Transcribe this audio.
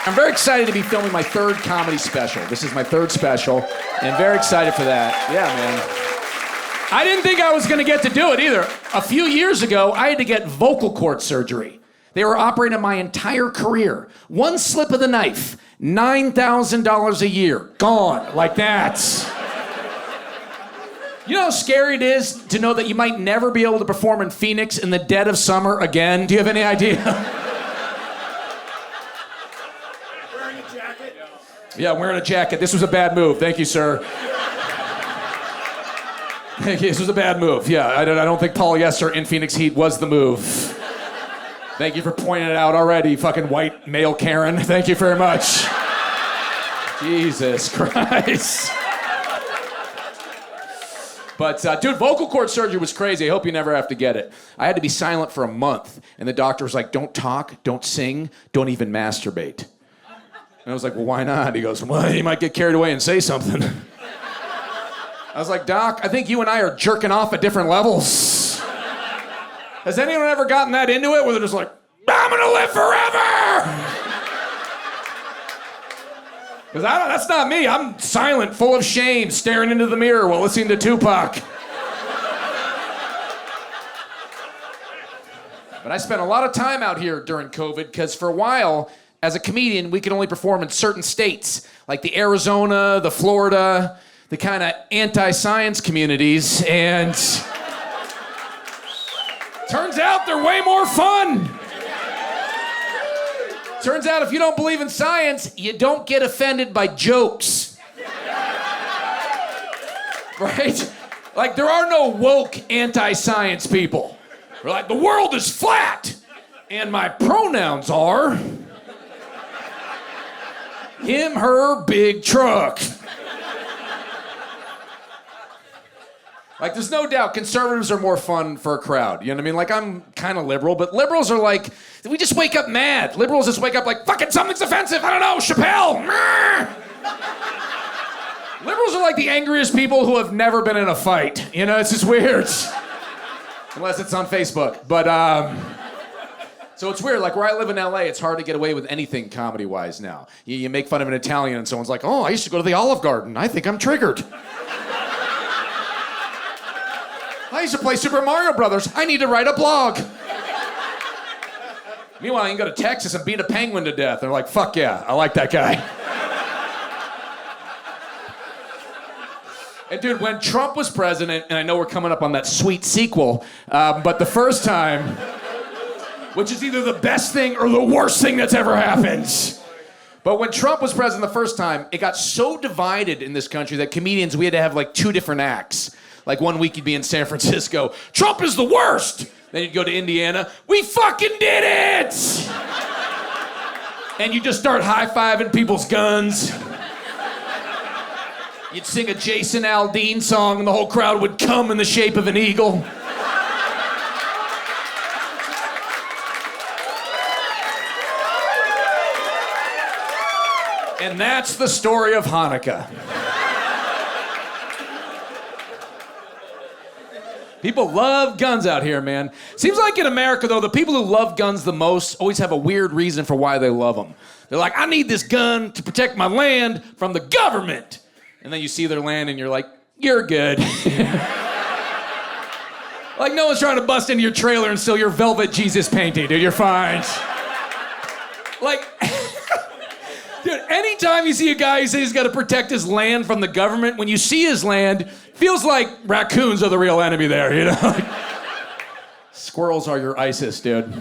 I'm very excited to be filming my third comedy special. This is my third special, and very excited for that. Yeah, man. I didn't think I was gonna get to do it either. A few years ago, I had to get vocal cord surgery. They were operating on my entire career. One slip of the knife, $9,000 a year, gone, like that. You know how scary it is to know that you might never be able to perform in Phoenix in the dead of summer again? Do you have any idea? Wearing a jacket? Yeah, I'm wearing a jacket. This was a bad move. Thank you, sir. This was a bad move. Yeah, I don't think polyester in Phoenix heat was the move. Thank you for pointing it out already, fucking white male Karen. Thank you very much. Jesus Christ. But, dude, vocal cord surgery was crazy. I hope you never have to get it. I had to be silent for a month, and the doctor was like, don't talk, don't sing, don't even masturbate. And I was like, well, why not? He goes, well, you might get carried away and say something. I was like, Doc, I think you and I are jerking off at different levels. Has anyone ever gotten that into it where they're just like, I'm gonna live forever? Because that's not me. I'm silent, full of shame, staring into the mirror while listening to Tupac. But I spent a lot of time out here during COVID because for a while, as a comedian, we could only perform in certain states, like the Arizona, the Florida, the kind of anti-science communities, and turns out they're way more fun. Turns out if you don't believe in science, you don't get offended by jokes. Right? Like, there are no woke anti-science people. We're like, the world is flat, and my pronouns are him, her, big truck. Like, there's no doubt conservatives are more fun for a crowd. You know what I mean? Like, I'm kind of liberal, but liberals are like, we just wake up mad. Liberals just wake up like, fucking something's offensive. I don't know, Chappelle. Liberals are like the angriest people who have never been in a fight. You know, it's just weird. Unless it's on Facebook. But, so it's weird. Like, where I live in LA, it's hard to get away with anything comedy-wise now. You make fun of an Italian and someone's like, oh, I used to go to the Olive Garden. I think I'm triggered. I used to play Super Mario Brothers. I need to write a blog. Meanwhile, you can go to Texas and beat a penguin to death. They're like, fuck yeah, I like that guy. And dude, when Trump was president, and I know we're coming up on that sweet sequel, but the first time, which is either the best thing or the worst thing that's ever happened. But when Trump was president the first time, it got so divided in this country that comedians, we had to have like 2 different acts. Like 1 week you'd be in San Francisco, Trump is the worst. Then you'd go to Indiana, we fucking did it! And you just start high-fiving people's guns. You'd sing a Jason Aldean song and the whole crowd would come in the shape of an eagle. And that's the story of Hanukkah. People love guns out here, man. Seems like in America, though, the people who love guns the most always have a weird reason for why they love them. They're like, I need this gun to protect my land from the government. And then you see their land and you're like, you're good. Like no one's trying to bust into your trailer and steal your velvet Jesus painting, dude, you're fine. Like, dude, anytime you see a guy who says he's got to protect his land from the government, when you see his land, feels like raccoons are the real enemy there, you know? Squirrels are your ISIS, dude.